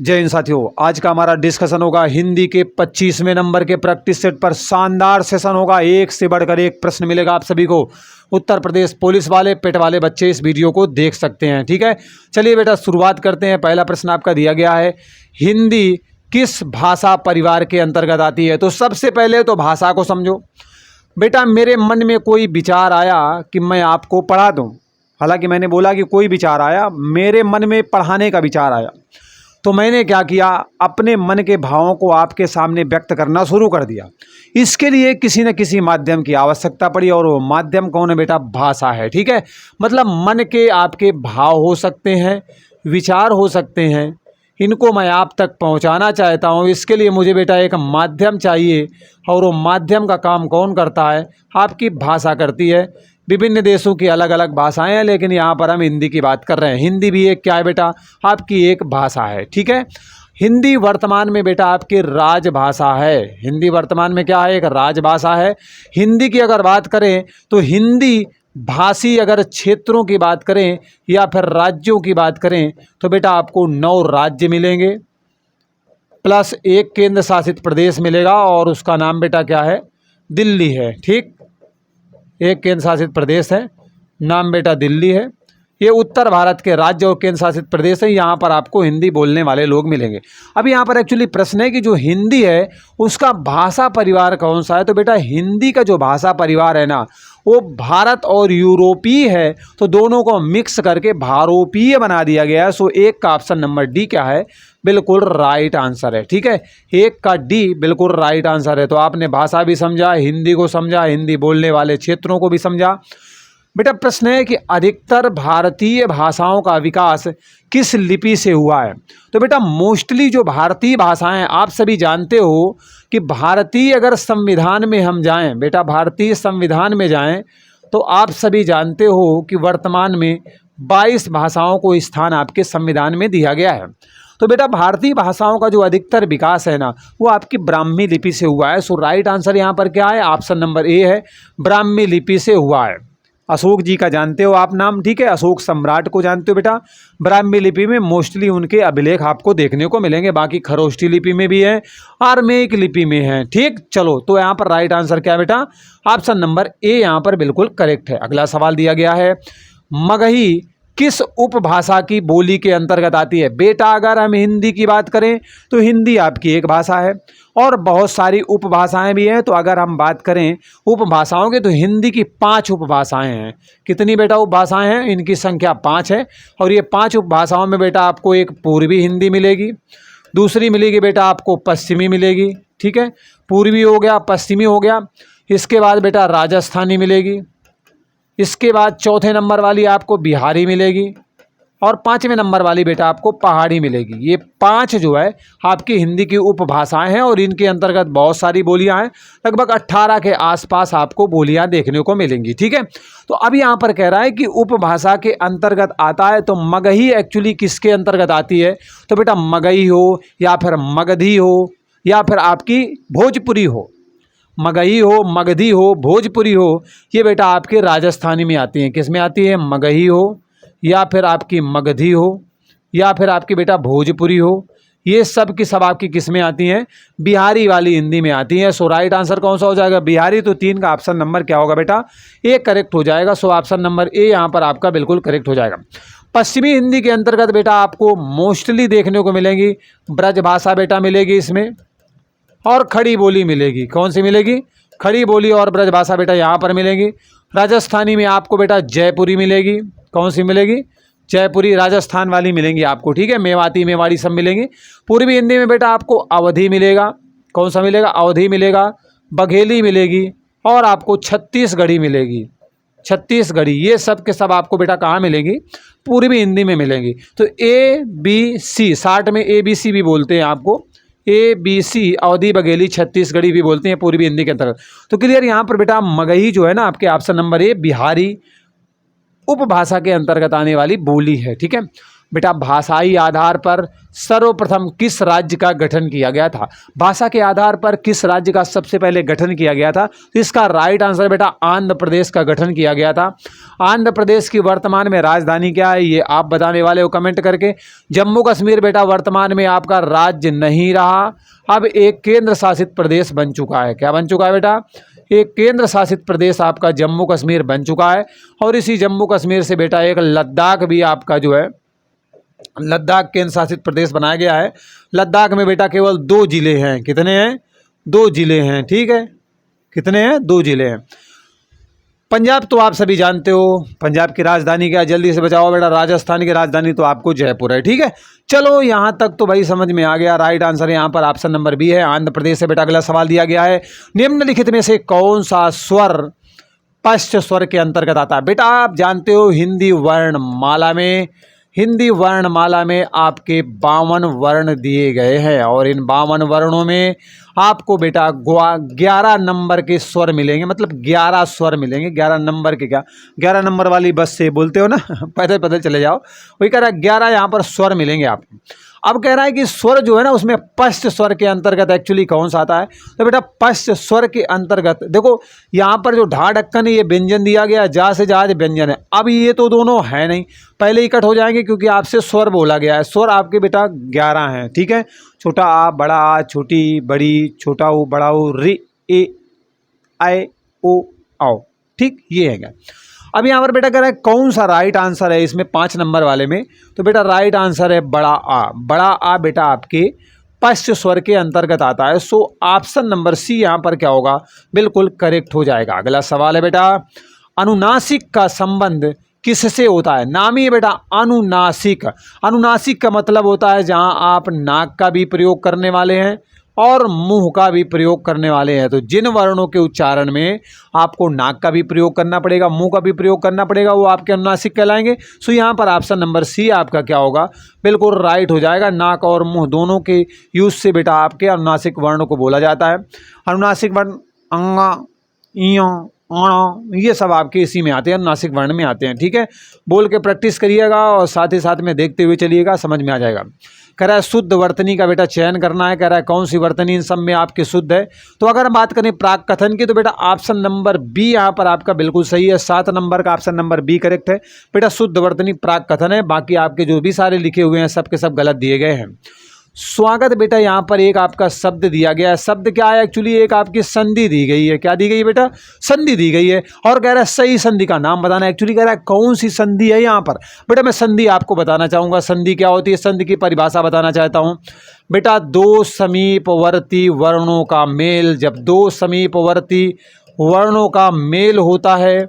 जय हिंद साथियों, आज का हमारा डिस्कशन होगा हिंदी के 25वें नंबर के प्रैक्टिस सेट पर। शानदार सेशन होगा, एक से बढ़कर एक प्रश्न मिलेगा आप सभी को। उत्तर प्रदेश पुलिस वाले पेट वाले बच्चे इस वीडियो को देख सकते हैं। ठीक है, चलिए बेटा शुरुआत करते हैं। पहला प्रश्न आपका दिया गया है, हिंदी किस भाषा परिवार के अंतर्गत आती है। तो सबसे पहले तो भाषा को समझो बेटा। मेरे मन में कोई विचार आया कि मैं आपको पढ़ा दूँ, हालांकि मैंने बोला कि कोई विचार आया, मेरे मन में पढ़ाने का विचार आया, तो मैंने क्या किया, अपने मन के भावों को आपके सामने व्यक्त करना शुरू कर दिया। इसके लिए किसी न किसी माध्यम की आवश्यकता पड़ी, और वो माध्यम कौन है बेटा? भाषा है। ठीक है, मतलब मन के आपके भाव हो सकते हैं, विचार हो सकते हैं, इनको मैं आप तक पहुंचाना चाहता हूं। इसके लिए मुझे बेटा एक माध्यम चाहिए, और वो माध्यम का काम कौन करता है? आपकी भाषा करती है। विभिन्न देशों की अलग अलग भाषाएं हैं, लेकिन यहाँ पर हम हिंदी की बात कर रहे हैं। हिंदी भी एक क्या है बेटा? आपकी एक भाषा है। ठीक है, हिंदी वर्तमान में बेटा आपकी राजभाषा है। हिंदी वर्तमान में क्या है? एक राजभाषा है। हिंदी की अगर बात करें तो हिंदी भाषी अगर क्षेत्रों की बात करें या फिर राज्यों की बात करें तो बेटा आपको 9 राज्य मिलेंगे प्लस एक केंद्र शासित प्रदेश मिलेगा, और उसका नाम बेटा क्या है? दिल्ली है। ठीक, एक केंद्र शासित प्रदेश है, नाम बेटा दिल्ली है। ये उत्तर भारत के राज्य और केंद्र शासित प्रदेश है। यहाँ पर आपको हिंदी बोलने वाले लोग मिलेंगे। अब यहाँ पर एक्चुअली प्रश्न है कि जो हिंदी है उसका भाषा परिवार कौन सा है। तो बेटा हिंदी का जो भाषा परिवार है ना, वो भारत और यूरोपीय है, तो दोनों को मिक्स करके भारोपीय बना दिया गया है। सो एक का ऑप्शन नंबर डी क्या है? बिल्कुल राइट आंसर है। ठीक है, एक का डी बिल्कुल राइट आंसर है। तो आपने भाषा भी समझा, हिंदी को समझा, हिंदी बोलने वाले क्षेत्रों को भी समझा। बेटा प्रश्न है कि अधिकतर भारतीय भाषाओं का विकास किस लिपि से हुआ है। तो बेटा मोस्टली जो भारतीय भाषाएं, आप सभी जानते हो कि भारतीय अगर संविधान में हम जाएं, बेटा भारतीय संविधान में जाएं, तो आप सभी जानते हो कि वर्तमान में 22 भाषाओं को स्थान आपके संविधान में दिया गया है। तो बेटा भारतीय भाषाओं का जो अधिकतर विकास है ना, वो आपकी ब्राह्मी लिपि से हुआ है। सो राइट आंसर यहाँ पर क्या है? ऑप्शन नंबर ए है, ब्राह्मी लिपि से हुआ है। अशोक जी का जानते हो आप नाम, ठीक है, अशोक सम्राट को जानते हो बेटा। ब्राह्मी लिपि में मोस्टली उनके अभिलेख आपको देखने को मिलेंगे, बाकी खरोष्ठी लिपि में भी है, आर्मेयिक लिपि में है। ठीक, चलो तो यहाँ पर राइट आंसर क्या है बेटा? ऑप्शन नंबर ए यहाँ पर बिल्कुल करेक्ट है। अगला सवाल दिया गया है, मगही किस उपभाषा की बोली के अंतर्गत आती है। बेटा अगर हम हिंदी की बात करें तो हिंदी आपकी एक भाषा है, और बहुत सारी उपभाषाएं भी हैं। तो अगर हम बात करें उपभाषाओं की तो हिंदी की 5 उपभाषाएं हैं। कितनी बेटा उपभाषाएं हैं? इनकी संख्या 5 है। और ये 5 उपभाषाओं में बेटा आपको एक पूर्वी हिंदी मिलेगी, दूसरी मिलेगी बेटा आपको पश्चिमी मिलेगी। ठीक है, पूर्वी हो गया, पश्चिमी हो गया। इसके बाद बेटा राजस्थानी मिलेगी, इसके बाद चौथे नंबर वाली आपको बिहारी मिलेगी, और 5वें नंबर वाली बेटा आपको पहाड़ी मिलेगी। ये 5 जो है आपकी हिंदी की उपभाषाएं हैं, और इनके अंतर्गत बहुत सारी बोलियां हैं, लगभग 18 के आसपास आपको बोलियां देखने को मिलेंगी। ठीक है, तो अब यहाँ पर कह रहा है कि उपभाषा के अंतर्गत आता है, तो मगही एक्चुअली किसके अंतर्गत आती है? तो बेटा मगही हो, या फिर मगधी हो, या फिर आपकी भोजपुरी हो। मगही हो, मगधी हो, भोजपुरी हो, ये बेटा आपके राजस्थानी में आती हैं। किस में आती है? मगही हो, या फिर आपकी मगधी हो, या फिर आपकी बेटा भोजपुरी हो। ये सब की सब आपकी किस में आती हैं? बिहारी वाली हिंदी में आती हैं। सो राइट आंसर कौन सा हो जाएगा? बिहारी। तो 3 का ऑप्शन नंबर क्या होगा बेटा? ए करेक्ट हो जाएगा। सो ऑप्शन नंबर ए यहाँ पर आपका बिल्कुल करेक्ट हो जाएगा। पश्चिमी हिंदी के अंतर्गत बेटा आपको मोस्टली देखने को मिलेंगी ब्रजभाषा बेटा मिलेगी इसमें, और खड़ी बोली मिलेगी। कौन सी मिलेगी? खड़ी बोली और ब्रजभाषा बेटा यहाँ पर मिलेगी। राजस्थानी में आपको बेटा जयपुरी मिलेगी। कौन सी मिलेगी? जयपुरी, राजस्थान वाली मिलेंगी आपको। ठीक है, मेवाती, मेवाड़ी सब मिलेंगी। पूर्वी हिंदी में बेटा आपको अवधी मिलेगा। कौन सा मिलेगा? अवधी मिलेगा, बघेली मिलेगी, और आपको छत्तीसगढ़ी मिलेगी। छत्तीसगढ़ी, ये सब के सब आपको बेटा कहाँ मिलेंगी? पूर्वी हिंदी में मिलेंगी। तो ABC, 60 में ABC भी बोलते हैं आपको। ABC, अवधी, बघेली, छत्तीसगढ़ी भी बोलते हैं पूर्वी हिंदी के अंतर्गत। तो क्लियर, यहाँ पर बेटा मगही जो है ना आपके ऑप्शन नंबर ए बिहारी उपभाषा के अंतर्गत आने वाली बोली है। ठीक है, बेटा भाषाई आधार पर सर्वप्रथम किस राज्य का गठन किया गया था? भाषा के आधार पर किस राज्य का सबसे पहले गठन किया गया था? तो इसका राइट आंसर बेटा आंध्र प्रदेश का गठन किया गया था। आंध्र प्रदेश की वर्तमान में राजधानी क्या है, ये आप बताने वाले हो कमेंट करके। जम्मू कश्मीर बेटा वर्तमान में आपका राज्य नहीं रहा, अब एक केंद्र शासित प्रदेश बन चुका है। क्या बन चुका है बेटा? एक केंद्र शासित प्रदेश आपका जम्मू कश्मीर बन चुका है। और इसी जम्मू कश्मीर से बेटा एक लद्दाख भी आपका जो है, लद्दाख केंद्र शासित प्रदेश बनाया गया है। लद्दाख में बेटा केवल 2 जिले हैं। कितने हैं? 2 जिले हैं। ठीक है, कितने हैं? 2 जिले हैं। पंजाब तो आप सभी जानते हो, पंजाब की राजधानी क्या? जल्दी से बताओ बेटा। राजस्थान की राजधानी तो आपको जयपुर है। ठीक है, चलो यहाँ तक तो भाई समझ में आ गया। राइट आंसर यहाँ पर ऑप्शन नंबर बी है, आंध्र प्रदेश से बेटा अगला सवाल दिया गया है। निम्नलिखित में से कौन सा स्वर पश्च स्वर के अंतर्गत आता है? बेटा आप जानते हो हिंदी वर्णमाला में आपके 52 वर्ण दिए गए हैं और इन 52 वर्णों में आपको बेटा 11 नंबर के स्वर मिलेंगे, मतलब 11 स्वर मिलेंगे। 11 नंबर के, क्या 11 नंबर वाली बस से बोलते हो ना पैदल पैदल चले जाओ, वही कह रहा है 11 यहाँ पर स्वर मिलेंगे आपको। अब कह रहा है कि स्वर जो है ना उसमें पश्च स्वर के अंतर्गत एक्चुअली कौन सा आता है? तो बेटा पश्च स्वर के अंतर्गत देखो यहाँ पर जो ढा ढक्कन है ये व्यंजन दिया गया, जा से जहाज व्यंजन है। अब ये तो दोनों है नहीं, पहले ही कट हो जाएंगे क्योंकि आपसे स्वर बोला गया है। स्वर आपके बेटा 11 हैं। ठीक है, छोटा आ, बड़ा आ, छोटी बड़ी, छोटा ऊ, बड़ा ऊ, रि ए आए ओ आओ। ठीक, ये है क्या? अब यहाँ पर बेटा कह रहा है कौन सा राइट आंसर है इसमें 5 नंबर वाले में? तो बेटा राइट आंसर है बड़ा आ। बड़ा आ बेटा आपके पश्च स्वर के अंतर्गत आता है। सो ऑप्शन नंबर सी यहाँ पर क्या होगा? बिल्कुल करेक्ट हो जाएगा। अगला सवाल है बेटा, अनुनासिक का संबंध किससे होता है? नाम ही है बेटा अनुनासिक। अनुनासिक का मतलब होता है जहाँ आप नाक का भी प्रयोग करने वाले हैं और मुंह का भी प्रयोग करने वाले हैं। तो जिन वर्णों के उच्चारण में आपको नाक का भी प्रयोग करना पड़ेगा, मुंह का भी प्रयोग करना पड़ेगा, वो आपके अनुनासिक कहलाएंगे। सो यहाँ पर ऑप्शन नंबर सी आपका क्या होगा? बिल्कुल राइट हो जाएगा। नाक और मुंह दोनों के यूज से बेटा आपके अनुनासिक वर्णों को बोला जाता है। अनुनासिक वर्ण अंगा, इया, आना, ये सब आपके इसी में आते हैं, अनुनासिक वर्ण में आते हैं। ठीक है, बोल के प्रैक्टिस करिएगा और साथ ही साथ में देखते हुए चलिएगा, समझ में आ जाएगा। कह रहा है शुद्ध वर्तनी का बेटा चयन करना है। कह रहा है कौन सी वर्तनी इन सब में आपकी शुद्ध है? तो अगर हम बात करें प्राक कथन की तो बेटा ऑप्शन नंबर बी यहाँ पर आपका बिल्कुल सही है। 7 नंबर का ऑप्शन नंबर बी करेक्ट है बेटा। शुद्ध वर्तनी प्राक कथन है, बाकी आपके जो भी सारे लिखे हुए हैं सब के सब गलत दिए गए हैं। स्वागत बेटा यहाँ पर एक आपका शब्द दिया गया है। शब्द क्या है? एक्चुअली एक आपकी संधि दी गई है। क्या दी गई है बेटा? संधि दी गई है। और कह रहा है सही संधि का नाम बताना। एक्चुअली कह रहा है कौन सी संधि है यहाँ पर? बेटा मैं संधि आपको बताना चाहूँगा। संधि क्या होती है, संधि की परिभाषा बताना चाहता हूँ बेटा। 2 समीपवर्ती वर्णों का मेल। जब 2 समीपवर्ती वर्णों का मेल होता है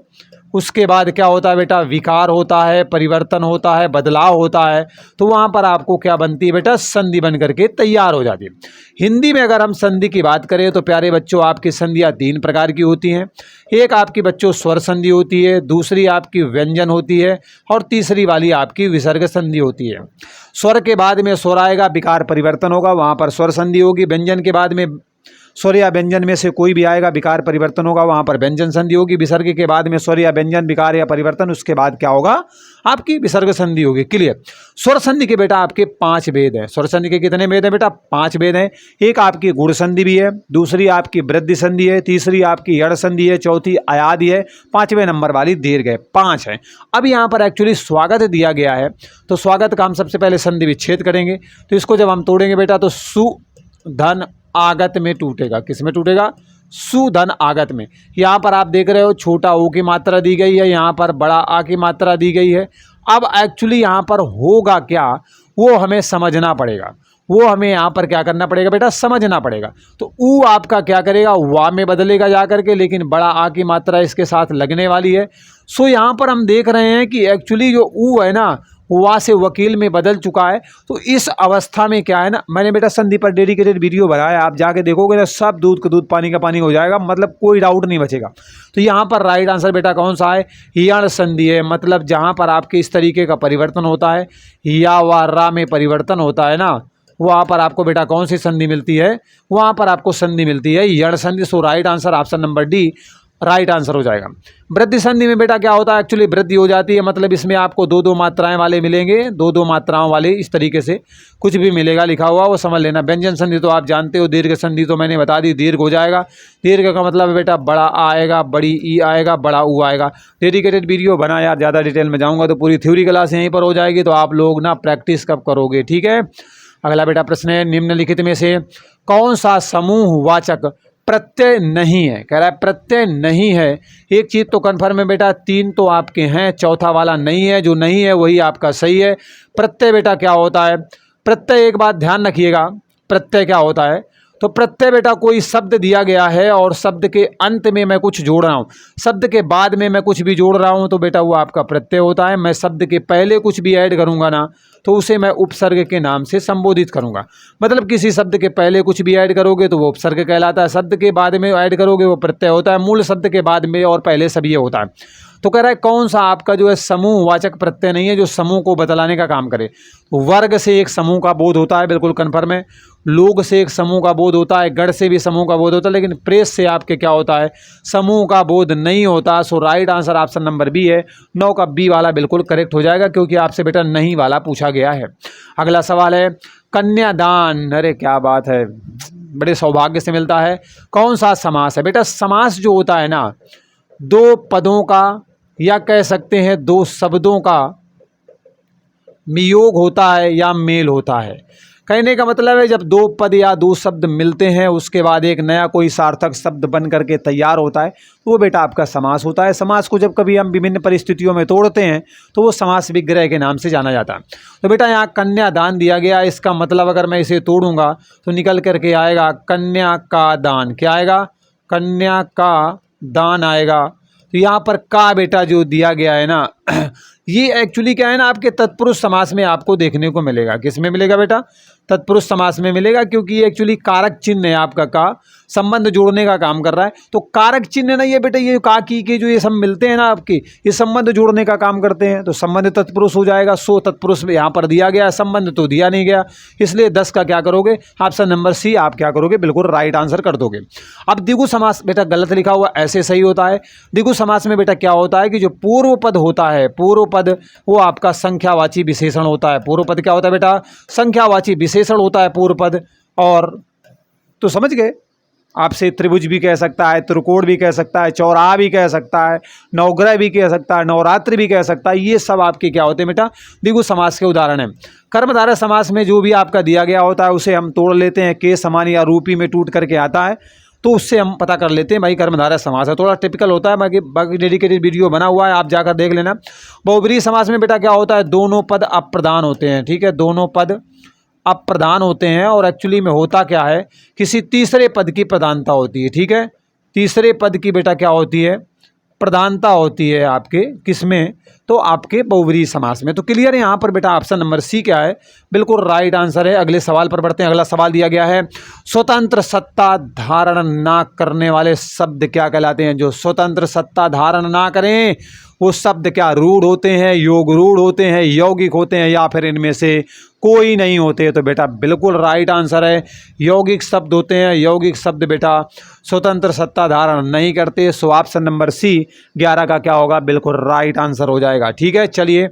उसके बाद क्या होता है बेटा? विकार होता है, परिवर्तन होता है, बदलाव होता है। तो वहाँ पर आपको क्या बनती है बेटा? संधि बन करके तैयार हो जाती है। हिंदी में अगर हम संधि की बात करें तो प्यारे बच्चों आपकी संधियाँ 3 प्रकार की होती हैं। एक आपकी बच्चों स्वर संधि होती है, दूसरी आपकी व्यंजन होती है और तीसरी वाली आपकी विसर्ग संधि होती है। स्वर के बाद में स्वर आएगा, विकार परिवर्तन होगा, वहाँ पर स्वर संधि होगी। व्यंजन के बाद में स्वर या व्यंजन में से कोई भी आएगा, विकार परिवर्तन होगा, वहाँ पर व्यंजन संधि होगी। विसर्ग के बाद में स्वर या व्यंजन, विकार या परिवर्तन, उसके बाद क्या होगा? आपकी विसर्ग संधि होगी। क्लियर? स्वर संधि के बेटा आपके 5 भेद हैं। स्वर संधि के कितने भेद हैं बेटा? 5 भेद हैं। एक आपकी गुण संधि भी है, दूसरी आपकी वृद्धि संधि है, तीसरी आपकी यड़ संधि है, चौथी अयादि है, 5वें नंबर वाली दीर्घ है। 5 है। अब यहाँ पर एक्चुअली स्वागत दिया गया है तो स्वागत का हम सबसे पहले संधि विच्छेद करेंगे। तो इसको जब हम तोड़ेंगे बेटा तो सु धन आगत में टूटेगा। किस में टूटेगा? सुधन आगत में। यहाँ पर आप देख रहे हो छोटा ओ की मात्रा दी गई है, यहाँ पर बड़ा आ की मात्रा दी गई है। अब एक्चुअली यहाँ पर होगा क्या वो हमें समझना पड़ेगा, वो हमें यहाँ पर क्या करना पड़ेगा बेटा? समझना पड़ेगा। तो ऊ आपका क्या करेगा? वा में बदलेगा जा करके, लेकिन बड़ा आ की मात्रा इसके साथ लगने वाली है। सो यहाँ पर हम देख रहे हैं कि एक्चुअली जो ऊ है ना वा से वकील में बदल चुका है। तो इस अवस्था में क्या है ना, मैंने बेटा संधि पर डेडिकेटेड वीडियो बनाया, आप जाके देखोगे ना सब दूध का दूध पानी का पानी हो जाएगा, मतलब कोई डाउट नहीं बचेगा। तो यहाँ पर राइट आंसर बेटा कौन सा है? यण संधि है। मतलब जहाँ पर आपके इस तरीके का परिवर्तन होता है, या व रा में परिवर्तन होता है ना, वहाँ पर आपको बेटा कौन सी संधि मिलती है? वहाँ पर आपको संधि मिलती है यण संधि। So right answer option number D right answer हो जाएगा। वृद्धि संधि में बेटा क्या होता है, एक्चुअली वृद्धि हो जाती है, मतलब इसमें आपको दो दो मात्राएं वाले मिलेंगे, दो दो मात्राओं वाले इस तरीके से कुछ भी मिलेगा लिखा हुआ वो समझ लेना। व्यंजन संधि तो आप जानते हो, दीर्घ संधि तो मैंने बता दी, दीर्घ हो जाएगा। दीर्घ का मतलब है बेटा बड़ा आ आएगा, बड़ी ई आएगा, बड़ा ऊ आएगा। डेडिकेटेड वीडियो बना यार, ज़्यादा डिटेल में जाऊँगा तो पूरी थ्योरी क्लास यहीं पर हो जाएगी, तो आप लोग ना प्रैक्टिस कब करोगे, ठीक है। अगला बेटा प्रश्न है, निम्नलिखित में से कौन सा समूहवाचक प्रत्यय नहीं है। कह रहा है प्रत्यय नहीं है। एक चीज़ तो कन्फर्म है बेटा, तीन तो आपके हैं, चौथा वाला नहीं है। जो नहीं है वही आपका सही है। प्रत्यय बेटा क्या होता है, प्रत्यय एक बात ध्यान रखिएगा, प्रत्यय क्या होता है, तो प्रत्यय बेटा कोई शब्द दिया गया है और शब्द के अंत में मैं कुछ जोड़ रहा हूँ, शब्द के बाद में मैं कुछ भी जोड़ रहा हूँ, तो बेटा वो आपका प्रत्यय होता है। मैं शब्द के पहले कुछ भी ऐड करूँगा ना, तो उसे मैं उपसर्ग के नाम से संबोधित करूँगा। मतलब किसी शब्द के पहले कुछ भी ऐड करोगे तो वो उपसर्ग कहलाता है, शब्द के बाद में ऐड करोगे वो प्रत्यय होता है। मूल शब्द के बाद में और पहले सब ये होता है। तो कह रहा है कौन सा आपका जो है समूहवाचक प्रत्यय नहीं है जो समूह को बतलाने का काम करे। वर्ग से एक समूह का बोध होता है, बिल्कुल कन्फर्म है। लोग से एक समूह का बोध होता है, गण से भी समूह का बोध होता है, लेकिन प्रेस से आपके क्या होता है, समूह का बोध नहीं होता। So right answer option number B है। 9 का बी वाला बिल्कुल करेक्ट हो जाएगा, क्योंकि आपसे बेटा नहीं वाला पूछा गया है। अगला सवाल है कन्यादान। अरे क्या बात है, बड़े सौभाग्य से मिलता है। कौन सा समास है बेटा, समास जो होता है ना, दो पदों का या कह सकते हैं दो शब्दों का वियोग होता है या मेल होता है। कहने का मतलब है जब दो पद या दो शब्द मिलते हैं उसके बाद एक नया कोई सार्थक शब्द बन करके तैयार होता है, तो वो बेटा आपका समास होता है। समास को जब कभी हम विभिन्न परिस्थितियों में तोड़ते हैं तो वो समास विग्रह के नाम से जाना जाता है। तो बेटा यहाँ कन्यादान दिया गया, इसका मतलब अगर मैं इसे तोड़ूंगा तो निकल करके आएगा कन्या का दान। क्या आएगा, कन्या का दान आएगा। तो यहाँ पर का बेटा जो दिया गया है ना ये एक्चुअली क्या है ना, आपके तत्पुरुष समास में आपको देखने को मिलेगा। किस में मिलेगा बेटा, तत्पुरुष समास में मिलेगा, क्योंकि ये एक्चुअली कारक चिन्ह है आपका, का संबंध जोड़ने का काम कर रहा है। तो कारक चिन्ह ना ये बेटा, ये का की के जो ये सब मिलते हैं ना आपके, ये संबंध जोड़ने का काम करते हैं, तो संबंध तत्पुरुष हो जाएगा। सो तत्पुरुष में यहाँ पर दिया गया, संबंध तो दिया नहीं गया, इसलिए 10 का क्या करोगे, ऑप्शन नंबर सी आप क्या करोगे, बिल्कुल राइट आंसर कर दोगे। अब द्विगु समास बेटा गलत लिखा हुआ, ऐसे सही होता है। द्विगु समास में बेटा क्या होता है कि जो पूर्व पद होता है, पूर्व पद वो आपका संख्यावाची विशेषण होता है। पूर्व पद क्या होता है बेटा, संख्यावाची विशेषण होता है पूर्व पद। और तो समझ गए, आपसे त्रिभुज भी कह सकता है, त्रिकोण भी कह सकता है, चौराहा भी कह सकता है, नवग्रह भी कह सकता है, नवरात्रि भी कह सकता है। ये सब आपके क्या होते हैं बेटा, द्विगु समास के उदाहरण हैं। कर्मधारय समास में जो भी आपका दिया गया होता है उसे हम तोड़ लेते हैं, के समान या रूपी में टूट करके आता है, तो उससे हम पता कर लेते हैं भाई कर्मधारय समास है। थोड़ा टिपिकल होता है, बाकी डेडिकेटेड वीडियो बना हुआ है, आप जाकर देख लेना। बहुब्रीहि समास में बेटा क्या होता है, दोनों पद अप्रधान होते हैं। ठीक है, दोनों पद अप्रधान होते हैं, और एक्चुअली में होता क्या है, किसी तीसरे पद की प्रधानता होती है। ठीक है, तीसरे पद की बेटा क्या होती है, प्रधानता होती है आपके किसमें, तो आपके बहुब्रीहि समास में। तो क्लियर है यहाँ पर बेटा, ऑप्शन नंबर सी क्या है, बिल्कुल राइट आंसर है। अगले सवाल पर बढ़ते हैं। अगला सवाल दिया गया है, स्वतंत्र सत्ता धारण ना करने वाले शब्द क्या कहलाते हैं। जो स्वतंत्र सत्ता धारण ना करें वो शब्द क्या रूढ़ होते हैं, योग रूढ़ होते हैं, यौगिक होते हैं, या फिर इनमें से कोई नहीं होते। तो बेटा बिल्कुल राइट आंसर है, यौगिक शब्द होते हैं। यौगिक शब्द बेटा स्वतंत्र सत्ता धारण नहीं करते। सो ऑप्शन नंबर सी 11 का क्या होगा, बिल्कुल राइट आंसर हो जाएगा। ठीक है, चलिए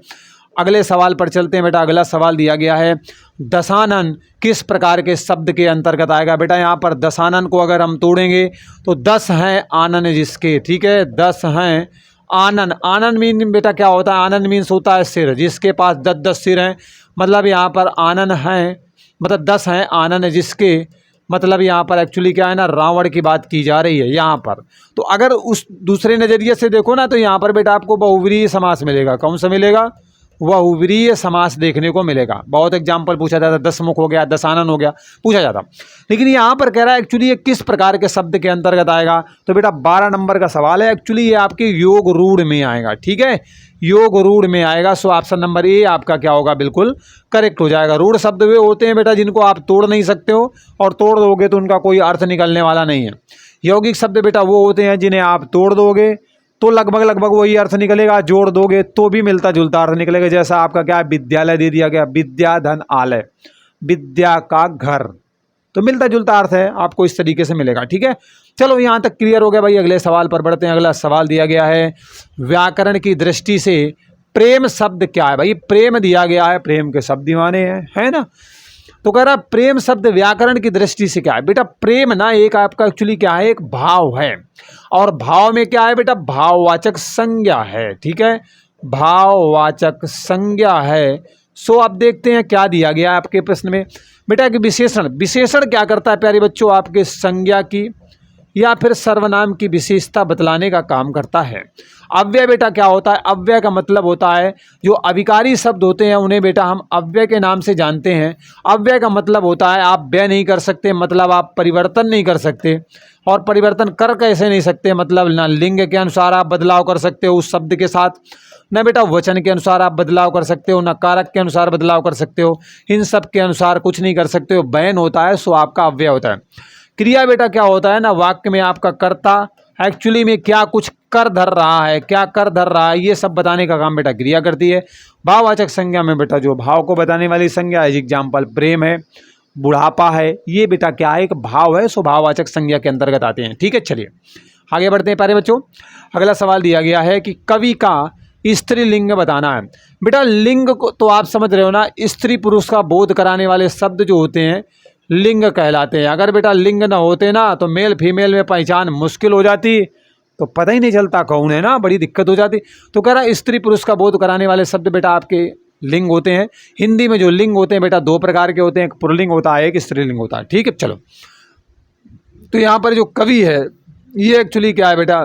अगले सवाल पर चलते हैं बेटा। अगला सवाल दिया गया है, दशानन किस प्रकार के शब्द के अंतर्गत आएगा। बेटा यहाँ पर दशानन को अगर हम तोड़ेंगे तो 10 हैं आनन जिसके। ठीक है, 10 हैं आनन। आनन मीन बेटा क्या होता है, आनन मीन्स होता है सिर, जिसके पास 10-10 सिर हैं। मतलब यहाँ पर आनन हैं, मतलब 10 हैं आनन जिसके, मतलब यहाँ पर एक्चुअली क्या है ना, रावण की बात की जा रही है यहाँ पर। तो अगर उस दूसरे नज़रिए से देखो ना, तो यहाँ पर बेटा आपको बहुब्रीहि समास मिलेगा। कौन सा मिलेगा, बहुब्रीहि समास देखने को मिलेगा। बहुत एग्जाम्पल पूछा जाता है, दसमुख हो गया, दशानन हो गया, पूछा जाता। लेकिन यहाँ पर कह रहा है एक्चुअली ये किस प्रकार के शब्द के अंतर्गत आएगा। तो बेटा 12 नंबर का सवाल है, एक्चुअली ये आपके योग रूढ़ में आएगा। ठीक है, योग रूढ़ में आएगा। सो ऑप्शन नंबर ए आपका क्या होगा, बिल्कुल करेक्ट हो जाएगा। रूढ़ शब्द वे होते हैं बेटा जिनको आप तोड़ नहीं सकते हो, और तोड़ दोगे तो उनका कोई अर्थ निकलने वाला नहीं है। यौगिक शब्द बेटा वो होते हैं जिन्हें आप तोड़ दोगे तो लगभग वही अर्थ निकलेगा, जोड़ दोगे तो भी मिलता जुलता अर्थ निकलेगा। जैसा आपका क्या है, विद्यालय दे दिया गया, विद्या धन आलय, विद्या का घर, तो मिलता जुलता अर्थ है, आपको इस तरीके से मिलेगा। ठीक है, चलो यहाँ तक क्लियर हो गया भाई। अगले सवाल पर बढ़ते हैं। अगला सवाल दिया गया है, व्याकरण की दृष्टि से प्रेम शब्द क्या है। भाई प्रेम दिया गया है, प्रेम के शब्द माने हैं, है ना। तो कह रहा प्रेम शब्द व्याकरण की दृष्टि से क्या है। बेटा प्रेम ना एक आपका एक्चुअली क्या है, एक भाव है, और भाव में क्या है बेटा, भाववाचक संज्ञा है। ठीक है, भाववाचक संज्ञा है। सो अब देखते हैं क्या दिया गया है आपके प्रश्न में। बेटा कि विशेषण, विशेषण क्या करता है प्यारे बच्चों, आपके संज्ञा की या फिर सर्वनाम की विशेषता बतलाने का काम करता है। अव्यय बेटा क्या होता है, अव्यय का मतलब होता है जो अविकारी शब्द होते हैं उन्हें बेटा हम अव्यय के नाम से जानते हैं। अव्यय का मतलब होता है आप व्यय नहीं कर सकते, मतलब आप परिवर्तन नहीं कर सकते, और परिवर्तन कर कैसे नहीं सकते, मतलब ना लिंग के अनुसार आप बदलाव कर सकते हो उस शब्द के साथ, न बेटा वचन के अनुसार आप बदलाव कर सकते हो, न कारक के अनुसार बदलाव कर सकते हो, इन सब के अनुसार कुछ नहीं कर सकते हो। बैन होता है सो आपका अव्यय होता है। क्रिया बेटा क्या होता है ना, वाक्य में आपका कर्ता एक्चुअली में क्या कुछ कर धर रहा है, क्या कर धर रहा है, ये सब बताने का काम बेटा क्रिया करती है। भाववाचक संज्ञा में बेटा जो भाव को बताने वाली संज्ञा है, एग्जाम्पल प्रेम है, बुढ़ापा है, ये बेटा क्या है, एक भाव है, सो भाववाचक संज्ञा के अंतर्गत आते हैं। ठीक है, चलिए आगे बढ़ते हैं प्यारे बच्चों। अगला सवाल दिया गया है कि कवि का स्त्रीलिंग बताना है। बेटा लिंग को तो आप समझ रहे हो ना, स्त्री पुरुष का बोध कराने वाले शब्द जो होते हैं लिंग कहलाते हैं। अगर बेटा लिंग ना होते ना तो मेल फीमेल में पहचान मुश्किल हो जाती, तो पता ही नहीं चलता कौन है ना, बड़ी दिक्कत हो जाती। तो कह रहा स्त्री पुरुष का बोध कराने वाले शब्द बेटा आपके लिंग होते हैं। हिंदी में जो लिंग होते हैं बेटा दो प्रकार के होते हैं, एक पुल्लिंग होता है, एक स्त्रीलिंग होता है। ठीक है, चलो तो यहाँ पर जो कवि है ये एक्चुअली क्या है बेटा,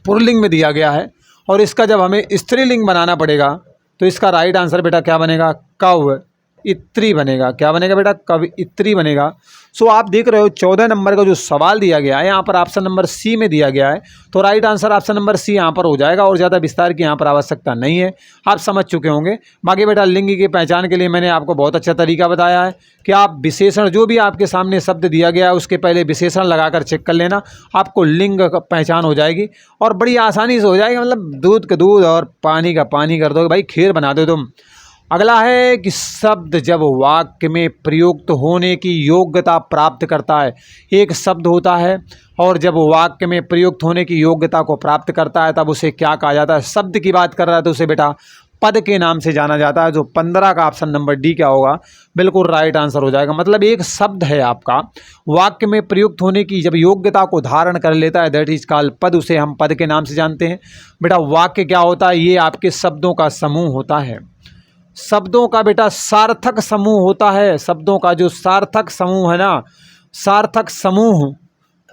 पुल्लिंग में दिया गया है, और इसका जब हमें स्त्रीलिंग बनाना पड़ेगा तो इसका राइट आंसर बेटा क्या बनेगा, कव इत्री बनेगा। क्या बनेगा बेटा, कवि इत्री बनेगा। सो आप देख रहे हो 14 नंबर का जो सवाल दिया गया है यहाँ पर ऑप्शन नंबर सी में दिया गया है, तो right answer option number C यहाँ पर हो जाएगा, और ज़्यादा विस्तार की यहाँ पर आवश्यकता नहीं है, आप समझ चुके होंगे। बाकी बेटा लिंग की पहचान के लिए मैंने आपको बहुत अच्छा तरीका बताया है कि आप विशेषण जो भी आपके सामने शब्द दिया गया है उसके पहले विशेषण लगाकर चेक कर लेना, आपको लिंग का पहचान हो जाएगी और बड़ी आसानी से हो जाएगी। मतलब दूध का दूध और पानी का पानी कर दोगे भाई, खीर बना दो तुम। अगला है कि शब्द जब वाक्य में प्रयुक्त होने की योग्यता प्राप्त करता है, एक शब्द होता है और जब वाक्य में प्रयुक्त होने की योग्यता को प्राप्त करता है तब उसे क्या कहा जाता है। शब्द की बात कर रहा है तो उसे बेटा पद के नाम से जाना जाता है। जो 15 का ऑप्शन नंबर डी क्या होगा, बिल्कुल राइट आंसर हो जाएगा। मतलब एक शब्द है आपका वाक्य में प्रयुक्त होने की जब योग्यता को धारण कर लेता है दैट इज कॉल्ड पद, उसे हम पद के नाम से जानते हैं। बेटा वाक्य क्या होता है, ये आपके शब्दों का समूह होता है, शब्दों का बेटा सार्थक समूह होता है। शब्दों का जो सार्थक समूह है ना, सार्थक समूह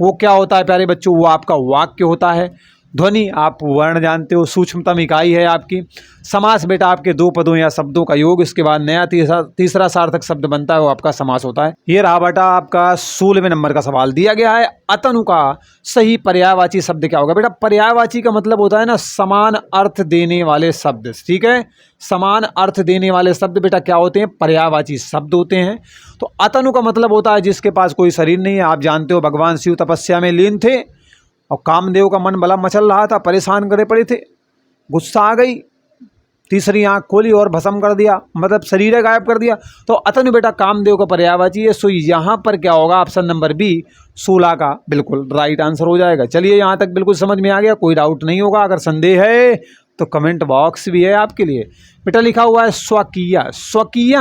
वो क्या होता है प्यारे बच्चों, वो आपका वाक्य होता है। ध्वनि आप वर्ण जानते हो, सूक्ष्मतम इकाई है आपकी। समास बेटा आपके दो पदों या शब्दों का योग, इसके बाद नया तीसरा सार्थक शब्द बनता है, वो आपका समास होता है। ये रहा बेटा आपका 16वें नंबर का सवाल दिया गया है, अतनु का सही पर्यायवाची शब्द क्या होगा। बेटा पर्यायवाची का मतलब होता है ना समान अर्थ देने वाले शब्द। ठीक है, समान अर्थ देने वाले शब्द बेटा क्या होते हैं, पर्यायवाची शब्द होते हैं। तो अतनु का मतलब होता है जिसके पास कोई शरीर नहीं है। आप जानते हो भगवान शिव तपस्या में लीन थे और कामदेव का मन बला मचल रहा था, परेशान करे पड़े थे, गुस्सा आ गई, तीसरी आंख खोली और भस्म कर दिया, मतलब शरीर गायब कर दिया। तो अतनु बेटा कामदेव का पर्यायवाची है। सो यहाँ पर क्या होगा, ऑप्शन नंबर बी 16 का बिल्कुल राइट आंसर हो जाएगा। चलिए यहाँ तक बिल्कुल समझ में आ गया, कोई डाउट नहीं होगा। अगर संदेह है तो कमेंट बॉक्स भी है आपके लिए। बेटा लिखा हुआ है स्वकीय, स्वकीय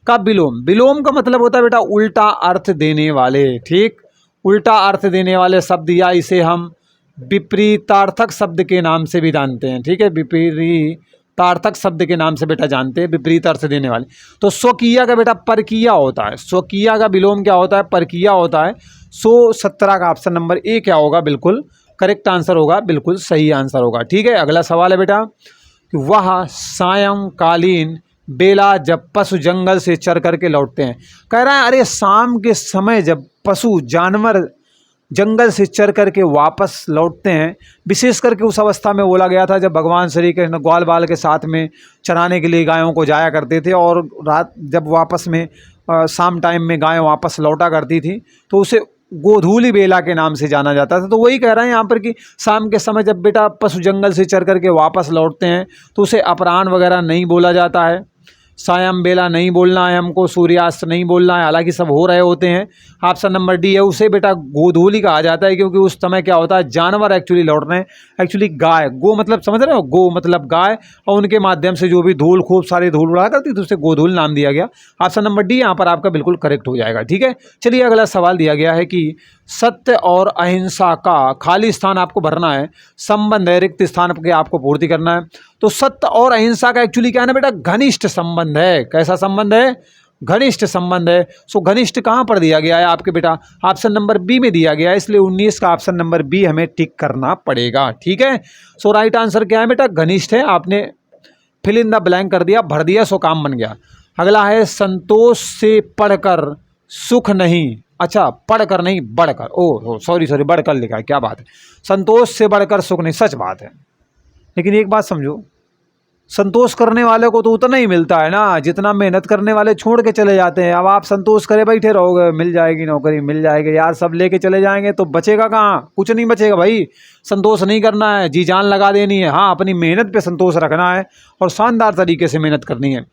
का विलोम, विलोम का मतलब होता है बेटा उल्टा अर्थ देने वाले। ठीक, उल्टा अर्थ देने वाले शब्द, या इसे हम विपरीतार्थक शब्द के नाम से भी जानते हैं। ठीक है, विपरीतार्थक शब्द के नाम से बेटा जानते हैं, विपरीत अर्थ देने वाले। तो स्वकीय का बेटा परकीय होता है, स्वकीय का विलोम क्या होता है, परकीय होता है। 17 का ऑप्शन नंबर ए क्या होगा, बिल्कुल करेक्ट आंसर होगा, बिल्कुल सही आंसर होगा। ठीक है, अगला सवाल है बेटा कि वह सायंकालीन बेला जब पशु जंगल से चर करके लौटते हैं। कह रहा है अरे शाम के समय जब पशु जानवर जंगल से चर करके वापस लौटते हैं, विशेष करके उस अवस्था में बोला गया था जब भगवान श्री कृष्ण ग्वाल बाल के साथ में चराने के लिए गायों को जाया करते थे, और रात जब वापस में शाम टाइम में गायें वापस लौटा करती थी तो उसे गोधूली बेला के नाम से जाना जाता था। तो वही कह रहे हैं यहाँ पर कि शाम के समय जब बेटा पशु जंगल से चर करके वापस लौटते हैं तो उसे अपराह्न वगैरह नहीं बोला जाता है, सायं बेला नहीं बोलना है हमको, सूर्यास्त नहीं बोलना है, हालांकि सब हो रहे होते हैं। ऑप्शन नंबर डी है, उसे बेटा गोधूली कहा जाता है, क्योंकि उस समय क्या होता है जानवर एक्चुअली लौट रहे हैं, एक्चुअली गाय, गो मतलब समझ रहे हो, गो मतलब गाय, और उनके माध्यम से जो भी धूल खूब सारी धूल उड़ा करती थी उसे गोधूल नाम दिया गया। ऑप्शन नंबर डी यहाँ पर आपका बिल्कुल करेक्ट हो जाएगा। ठीक है, चलिए अगला सवाल दिया गया है कि सत्य और अहिंसा का खाली स्थान आपको भरना है, संबंध है, रिक्त स्थान के आपको पूर्ति करना है। तो सत्य और अहिंसा का एक्चुअली क्या है ना बेटा, घनिष्ठ संबंध है। कैसा संबंध है? घनिष्ठ संबंध है। सो घनिष्ठ कहाँ पर दिया गया है आपके बेटा? ऑप्शन नंबर बी में दिया गया है, इसलिए 19 का ऑप्शन नंबर बी हमें टिक करना पड़ेगा। ठीक है, सो राइट आंसर क्या है बेटा? घनिष्ठ है। आपने फिल इन द ब्लैंक कर दिया, भर दिया, सो काम बन गया। अगला है संतोष से पढ़कर सुख नहीं, अच्छा पढ़कर नहीं बढ़कर, ओ सॉरी बढ़कर लिखा है, क्या बात है, संतोष से बढ़कर सुख नहीं, सच बात है। लेकिन एक बात समझो, संतोष करने वाले को तो उतना ही मिलता है ना जितना मेहनत करने वाले छोड़ के चले जाते हैं। अब आप संतोष करे बैठे रहोगे, मिल जाएगी नौकरी, मिल जाएगी, यार सब लेके चले जाएंगे तो बचेगा कहाँ? कुछ नहीं बचेगा भाई। संतोष नहीं करना है, जी जान लगा देनी है, हाँ अपनी मेहनत पे संतोष रखना है और शानदार तरीके से मेहनत करनी है।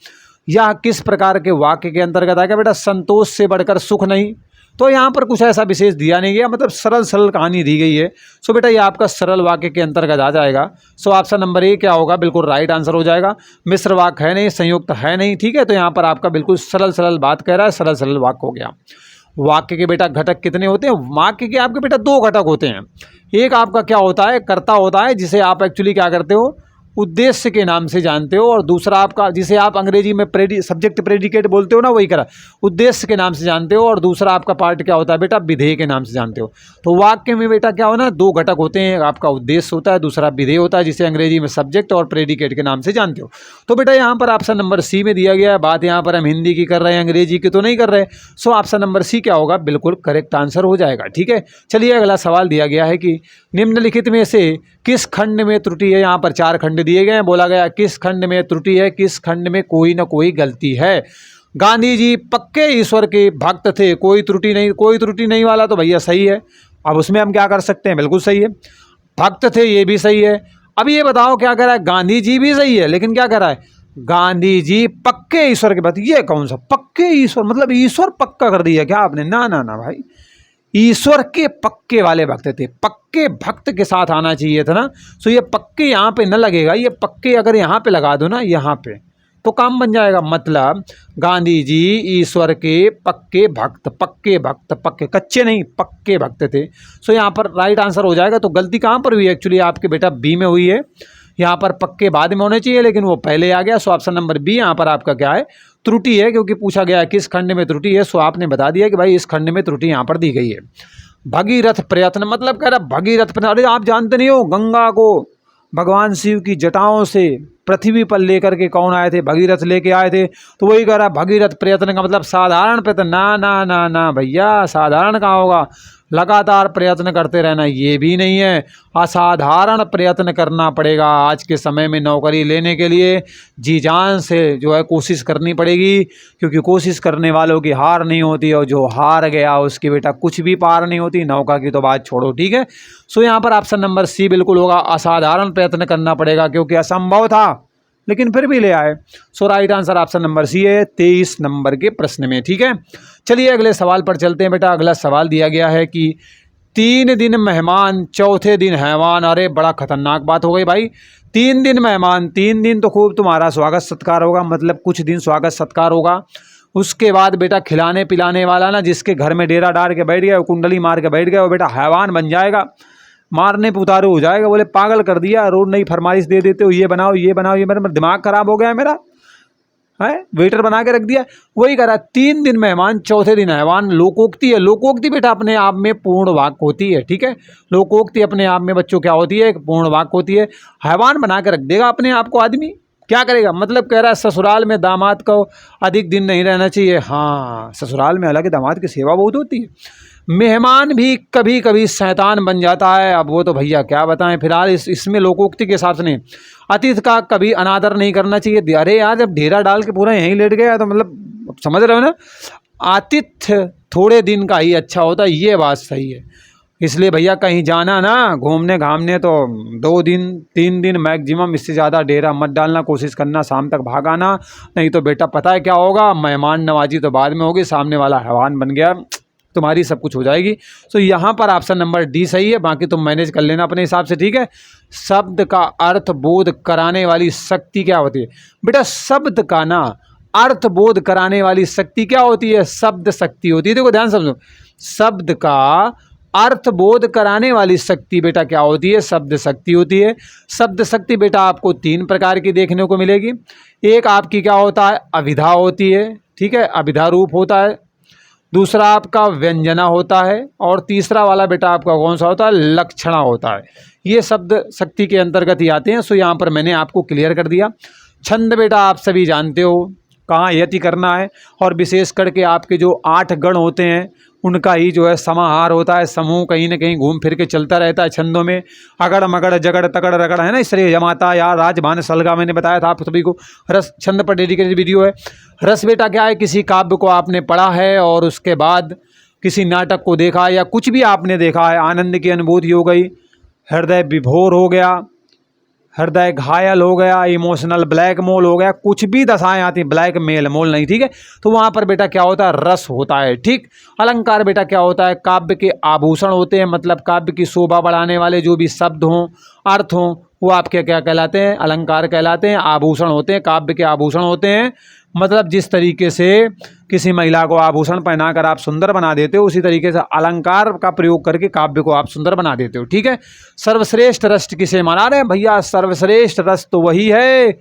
यह किस प्रकार के वाक्य के अंतर्गत आएगा बेटा? संतोष से बढ़कर सुख नहीं। तो यहाँ पर कुछ ऐसा विशेष दिया नहीं गया, मतलब सरल कहानी दी गई है। सो बेटा ये आपका सरल वाक्य के अंतर्गत आ जाएगा। सो ऑप्शन नंबर ए क्या होगा? बिल्कुल राइट आंसर हो जाएगा। मिश्र वाक्य है नहीं, संयुक्त है नहीं। ठीक है, तो यहाँ पर आपका बिल्कुल सरल बात कह रहा है, सरल वाक्य हो गया। वाक्य के बेटा घटक कितने होते हैं? वाक्य के आपके बेटा दो घटक होते हैं। एक आपका क्या होता है? कर्ता होता है, जिसे आप एक्चुअली क्या करते हो, उद्देश्य के नाम से जानते हो, और दूसरा आपका जिसे आप अंग्रेजी में सब्जेक्ट प्रेडिकेट बोलते हो ना, वही करा, उद्देश्य के नाम से जानते हो, और दूसरा आपका पार्ट क्या होता है बेटा? विधेय के नाम से जानते हो। तो वाक्य में बेटा क्या हो ना, दो घटक होते हैं, आपका उद्देश्य होता है, दूसरा विधेय होता है, जिसे अंग्रेजी में सब्जेक्ट और प्रेडिकेट के नाम से जानते हो। तो बेटा यहाँ पर ऑप्शन नंबर सी में दिया गया है। बात यहाँ पर हम हिंदी की कर रहे हैं, अंग्रेजी की तो नहीं कर रहे। सो ऑप्शन नंबर सी क्या होगा? बिल्कुल करेक्ट आंसर हो जाएगा। ठीक है, चलिए अगला सवाल दिया गया है कि निम्नलिखित में से किस खंड में त्रुटि है? यहाँ पर 4 खंड दिए गए हैं, बोला गया किस खंड में त्रुटि है, किस खंड में कोई ना कोई गलती है। गांधी जी पक्के ईश्वर के भक्त थे, कोई त्रुटि नहीं वाला तो भैया सही है। अब उसमें हम क्या कर सकते हैं? बिल्कुल सही है। भक्त थे, ये भी सही है। अब ये बताओ क्या कह रहा है? गांधी जी भी सही है, लेकिन क्या कह रहा है? गांधी जी पक्के ईश्वर के भक्त। ये कौन सा पक्के ईश्वर? मतलब ईश्वर पक्का कर दिया क्या आपने? ना ना ना भाई, ईश्वर के पक्के वाले भक्त थे, पक्के भक्त के साथ आना चाहिए था ना। सो ये पक्के यहाँ पे न लगेगा, ये पक्के अगर यहाँ पे लगा दो ना, यहाँ पे, तो काम बन जाएगा। मतलब गांधी जी ईश्वर के पक्के भक्त, पक्के कच्चे नहीं, पक्के भक्त थे। सो यहाँ पर राइट आंसर हो जाएगा। तो गलती कहाँ पर हुई? एक्चुअली आपके बेटा बी में हुई है। यहाँ पर पक्के बाद में होने चाहिए, लेकिन वो पहले आ गया। सो ऑप्शन नंबर बी यहाँ पर आपका क्या है? त्रुटि है, क्योंकि पूछा गया है किस खंड में त्रुटि है। सो आपने बता दिया कि भाई इस खंड में त्रुटि यहाँ पर दी गई है। भगीरथ प्रयत्न, मतलब कह रहा भगीरथ प्रयत्न, अरे आप जानते नहीं हो, गंगा को भगवान शिव की जटाओं से पृथ्वी पर लेकर के कौन आए थे? भगीरथ लेके आए थे। तो वही कह रहा भगीरथ प्रयत्न का मतलब साधारण प्रयत्न, ना ना ना ना भैया, साधारण कहाँ होगा? लगातार प्रयत्न करते रहना, ये भी नहीं है, असाधारण प्रयत्न करना पड़ेगा। आज के समय में नौकरी लेने के लिए जी जान से जो है कोशिश करनी पड़ेगी, क्योंकि कोशिश करने वालों की हार नहीं होती, और जो हार गया उसकी बेटा कुछ भी पार नहीं होती। नौका की तो बात छोड़ो। ठीक है, सो यहाँ पर ऑप्शन नंबर सी बिल्कुल होगा, असाधारण प्रयत्न करना पड़ेगा, क्योंकि असंभव था लेकिन फिर भी ले आए। So right answer option number C है 23 नंबर के प्रश्न में। ठीक है, चलिए अगले सवाल पर चलते हैं बेटा। अगला सवाल दिया गया है कि 3 दिन मेहमान, चौथे दिन हैवान। अरे बड़ा खतरनाक बात हो गई भाई। 3 दिन मेहमान, 3 दिन तो खूब तुम्हारा स्वागत सत्कार होगा, मतलब कुछ दिन स्वागत सत्कार होगा। उसके बाद बेटा खिलाने पिलाने वाला ना, जिसके घर में डेरा डाल के बैठ गया, कुंडली मार के बैठ गया, वो बेटा हैवान बन जाएगा, मारने पे उतारू हो जाएगा। बोले पागल कर दिया, रोज नई फरमाइश दे देते हो, ये बनाओ ये बनाओ, ये मेरा दिमाग खराब हो गया मेरा, है वेटर बना के रख दिया। वही करा, 3 दिन मेहमान, चौथे दिन हैवान। लोकोक्ति है, लोकोक्ति बेटा अपने आप में पूर्ण वाक्य होती है। ठीक है, लोकोक्ति अपने आप में बच्चों क्या होती है? एक पूर्ण वाक्य होती है। हैवान बना के रख देगा अपने आप को आदमी, क्या करेगा? मतलब कह रहा है ससुराल में दामाद को अधिक दिन नहीं रहना चाहिए। हाँ, ससुराल में हालांकि दामाद की सेवा बहुत होती है। मेहमान भी कभी कभी शैतान बन जाता है। अब वो तो भैया क्या बताएं। फिलहाल इसमें लोकोक्ति के हिसाब से नहीं, अतिथि का कभी अनादर नहीं करना चाहिए। अरे यार जब ढेरा डाल के पूरा यहीं लेट गया तो मतलब समझ रहे हो ना, आतिथ्य थोड़े दिन का ही अच्छा होता है, ये बात सही है। इसलिए भैया कहीं जाना ना घूमने घामने तो 2 दिन 3 दिन मैक्सिमम, इससे ज़्यादा डेरा मत डालना, कोशिश करना शाम तक भाग आना। नहीं तो बेटा पता है क्या होगा, मेहमान नवाजी तो बाद में होगी, सामने वाला हैवान बन गया, तुम्हारी सब कुछ हो जाएगी। तो यहाँ पर ऑप्शन नंबर डी सही है, बाकी तुम मैनेज कर लेना अपने हिसाब से, ठीक है। शब्द का अर्थ बोध कराने वाली शक्ति क्या होती है बेटा? शब्द का ना अर्थ बोध कराने वाली शक्ति क्या होती है? शब्द शक्ति होती है। देखो ध्यान समझो, शब्द का अर्थ बोध कराने वाली शक्ति बेटा क्या होती है? शब्द शक्ति होती है। शब्द शक्ति बेटा आपको 3 प्रकार की देखने को मिलेगी। एक आपकी क्या होता है? अभिधा होती है, ठीक है, अभिधा रूप होता है। दूसरा आपका व्यंजना होता है, और तीसरा वाला बेटा आपका कौन सा होता है? लक्षणा होता है। ये शब्द शक्ति के अंतर्गत ही आते हैं। सो यहाँ पर मैंने आपको क्लियर कर दिया। छंद बेटा आप सभी जानते हो कहाँ यति करना है, और विशेष करके आपके जो 8 गण होते हैं उनका ही जो है समाहार होता है। समूह कहीं ना कहीं घूम फिर के चलता रहता है छंदों में। अगड़ मगड़ जगड़ तगड़ रगड़ है ना, इसलिए जमाता या राजभान सलगा मैंने बताया था आप सभी को। रस छंद पर डेडिकेटेड वीडियो है। रस बेटा क्या है? किसी काव्य को आपने पढ़ा है और उसके बाद किसी नाटक को देखा या कुछ भी आपने देखा है, आनंद की अनुभूति हो गई, हृदय विभोर हो गया, हृदय घायल हो गया, इमोशनल ब्लैकमेल हो गया, कुछ भी दशाएं आती, ब्लैक मेल मोल नहीं, ठीक है। तो वहाँ पर बेटा क्या होता है? रस होता है, ठीक। अलंकार बेटा क्या होता है? काव्य के आभूषण होते हैं, मतलब काव्य की शोभा बढ़ाने वाले जो भी शब्द हों, अर्थ हों, वो आपके क्या कहलाते हैं? अलंकार कहलाते हैं। आभूषण होते हैं, काव्य के आभूषण होते हैं, मतलब जिस तरीके से किसी महिला को आभूषण पहनाकर आप सुंदर बना देते हो, उसी तरीके से अलंकार का प्रयोग करके काव्य को आप सुंदर बना देते हो, ठीक है। सर्वश्रेष्ठ रस किसे माना रहे हैं भैया? सर्वश्रेष्ठ रस तो वही है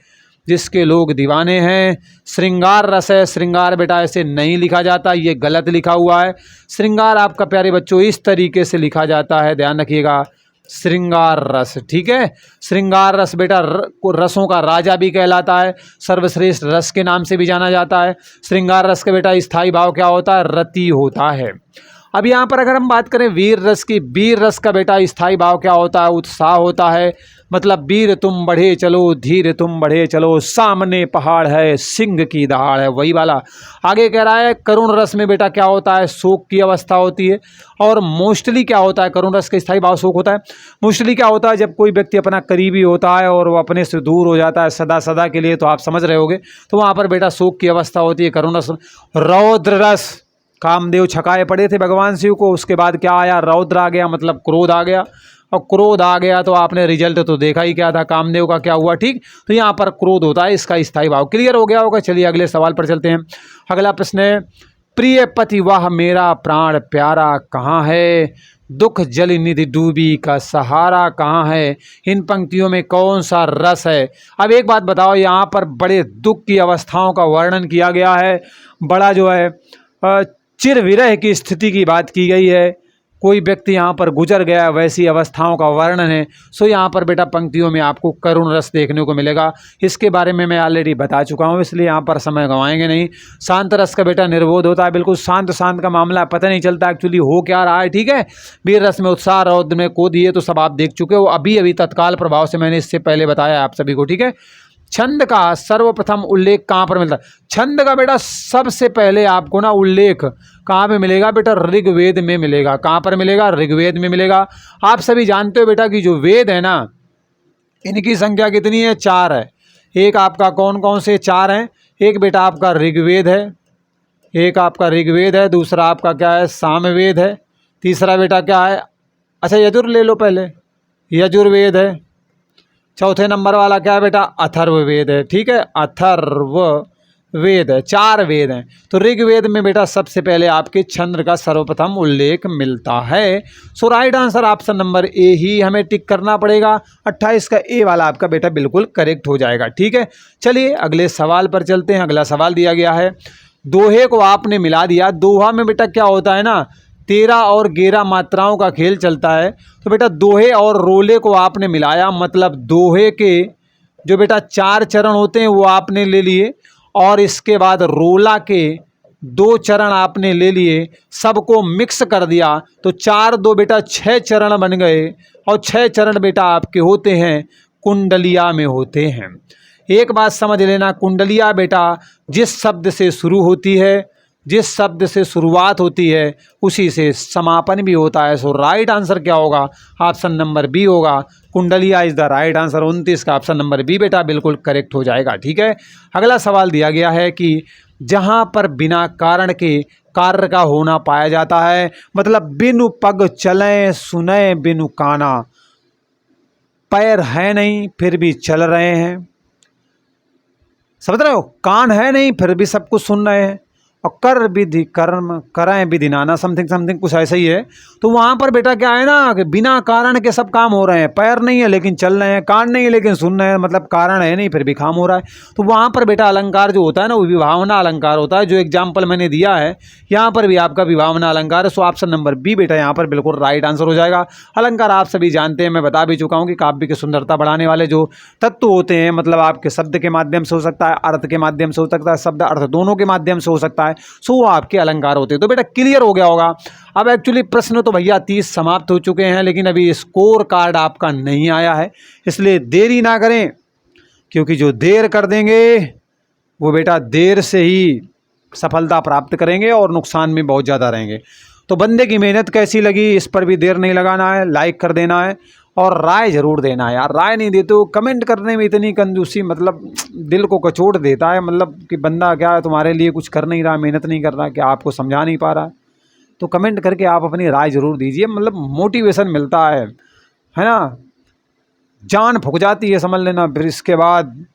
जिसके लोग दीवाने हैं। श्रृंगार रस है। श्रृंगार बेटा ऐसे नहीं लिखा जाता, ये गलत लिखा हुआ है। श्रृंगार आपका प्यारे बच्चों इस तरीके से लिखा जाता है, ध्यान रखिएगा, श्रृंगार रस, ठीक है। श्रृंगार रस बेटा रसों का राजा भी कहलाता है, सर्वश्रेष्ठ रस के नाम से भी जाना जाता है। श्रृंगार रस का बेटा स्थायी भाव क्या होता है? रति होता है। अब यहाँ पर अगर हम बात करें वीर रस की, वीर रस का बेटा स्थायी भाव क्या होता है? उत्साह होता है, मतलब वीर तुम बढ़े चलो, धीर तुम बढ़े चलो, सामने पहाड़ है, सिंह की दहाड़ है, वही वाला। आगे कह रहा है करुण रस में बेटा क्या होता है? शोक की अवस्था होती है। और मोस्टली क्या होता है? करुण रस का स्थायी भाव शोक होता है। मोस्टली क्या होता है? जब कोई व्यक्ति अपना करीबी होता है और वो अपने से दूर हो जाता है सदा सदा के लिए, तो आप समझ रहे होगे, तो वहाँ पर बेटा शोक की अवस्था होती है, करुण रस। रौद्र रस, कामदेव छकाए पड़े थे भगवान शिव को, उसके बाद क्या आया? रौद्र आ गया, मतलब क्रोध आ गया। और क्रोध आ गया तो आपने रिजल्ट तो देखा ही क्या था, कामदेव का क्या हुआ, ठीक। तो यहाँ पर क्रोध होता है, इसका स्थायी भाव क्लियर हो गया होगा। चलिए अगले सवाल पर चलते हैं। अगला प्रश्न है, प्रिय पति वह मेरा प्राण प्यारा कहाँ है? दुख जल निधि डूबी का सहारा कहाँ है? इन पंक्तियों में कौन सा रस है? अब एक बात बताओ, यहाँ पर बड़े दुख की अवस्थाओं का वर्णन किया गया है, बड़ा जो है चिर विरह की स्थिति की बात की गई है, कोई व्यक्ति यहाँ पर गुजर गया, वैसी अवस्थाओं का वर्णन है। सो यहाँ पर बेटा पंक्तियों में आपको करुण रस देखने को मिलेगा। इसके बारे में मैं ऑलरेडी बता चुका हूँ, इसलिए यहाँ पर समय गंवाएंगे नहीं। शांत रस का बेटा निर्बोध होता है, बिल्कुल शांत शांत का मामला, पता नहीं चलता एक्चुअली हो क्या रहा है, ठीक है। वीर रस में उत्साह, रौद्र में क्रोध, ये तो सब आप देख चुके हो, अभी अभी तत्काल प्रभाव से मैंने इससे पहले बताया आप सभी को, ठीक है। छंद का सर्वप्रथम उल्लेख कहाँ पर मिलता है? छंद का बेटा सबसे पहले आपको ना उल्लेख कहाँ पे मिलेगा बेटा? ऋग्वेद में मिलेगा। कहाँ पर मिलेगा? ऋग्वेद में मिलेगा। आप सभी जानते हो बेटा कि जो वेद है ना, इनकी संख्या कितनी है? 4 है। एक आपका कौन कौन से 4 हैं? एक बेटा आपका ऋग्वेद है, एक आपका ऋग्वेद है, दूसरा आपका क्या है? सामवेद है, तीसरा बेटा क्या है? अच्छा यजुर ले लो पहले, यजुर्वेद है। चौथे नंबर वाला क्या है बेटा? अथर्ववेद है, ठीक है, अथर्ववेद है। 4 वेद हैं। तो ऋग्वेद में बेटा सबसे पहले आपके छंद का सर्वप्रथम उल्लेख मिलता है। So right answer option number A ही हमें टिक करना पड़ेगा। 28 का ए वाला आपका बेटा बिल्कुल करेक्ट हो जाएगा, ठीक है। चलिए अगले सवाल पर चलते हैं। अगला सवाल दिया गया है, दोहे को आपने मिला दिया। दोहा में बेटा क्या होता है ना, 13 और 11 मात्राओं का खेल चलता है। तो बेटा दोहे और रोले को आपने मिलाया, मतलब दोहे के जो बेटा 4 चरण होते हैं वो आपने ले लिए, और इसके बाद रोला के 2 चरण आपने ले लिए, सबको मिक्स कर दिया, तो 4 2 बेटा 6 चरण बन गए। और 6 चरण बेटा आपके होते हैं कुंडलिया में होते हैं। एक बात समझ लेना, कुंडलिया बेटा जिस शब्द से शुरू होती है, जिस शब्द से शुरुआत होती है उसी से समापन भी होता है। सो राइट आंसर क्या होगा? ऑप्शन नंबर बी होगा। कुंडलिया इज द राइट आंसर। 29 का ऑप्शन नंबर बी बेटा बिल्कुल करेक्ट हो जाएगा। ठीक है, अगला सवाल दिया गया है कि जहाँ पर बिना कारण के कार्य का होना पाया जाता है, मतलब बिनु पग चलें सुने बिनु काना, पैर है नहीं फिर भी चल रहे हैं, समझ रहे हो? कान है नहीं फिर भी सब कुछ सुन रहे हैं, और कर विधि कर्म करें विधि नाना, समथिंग समथिंग कुछ ऐसा ही है। तो वहाँ पर बेटा क्या है ना कि बिना कारण के सब काम हो रहे हैं, पैर नहीं है लेकिन चल रहे हैं, कान नहीं है लेकिन सुन रहे हैं, मतलब कारण है नहीं फिर भी काम हो रहा है। तो वहाँ पर बेटा अलंकार जो होता है ना वो विभावना अलंकार होता है, जो एग्जाम्पल मैंने दिया है यहाँ पर भी आपका विभावना अलंकार है। सो ऑप्शन नंबर बी बेटा यहाँ पर बिल्कुल राइट आंसर हो जाएगा। अलंकार आप सभी जानते हैं, मैं बता भी चुका हूँ कि काव्य की सुंदरता बढ़ाने वाले जो तत्व होते हैं, मतलब आपके शब्द के माध्यम से हो सकता है, अर्थ के माध्यम से हो सकता है, शब्द अर्थ दोनों के माध्यम से हो सकता है, सो वो आपके अलंकार होते हैं। तो बेटा क्लियर हो गया होगा। अब एक्चुअली प्रश्न तो भैया 30 समाप्त हो चुके हैं, लेकिन अभी स्कोर कार्ड आपका नहीं आया है, इसलिए देरी ना करें, क्योंकि जो देर कर देंगे वो बेटा देर से ही सफलता प्राप्त करेंगे और नुकसान में बहुत ज़्यादा रहेंगे। तो बंदे की मेहनत कैसी लगी इस पर भी देर नहीं लगाना है, लाइक कर देना है और राय ज़रूर देना है यार। राय नहीं देते हो, कमेंट करने में इतनी कंजूसी, मतलब दिल को कचोट देता है, मतलब कि बंदा क्या है तुम्हारे लिए कुछ कर नहीं रहा, मेहनत नहीं कर रहा, क्या आपको समझा नहीं पा रहा। तो कमेंट करके आप अपनी राय ज़रूर दीजिए, मतलब मोटिवेशन मिलता है ना, जान फूक जाती है समझ लेना। फिर इसके बाद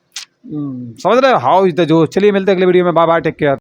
समझ रहे हो हाउ इज द जो। चलिए मिलते हैं अगले वीडियो में, बाय बाय, टेक केयर।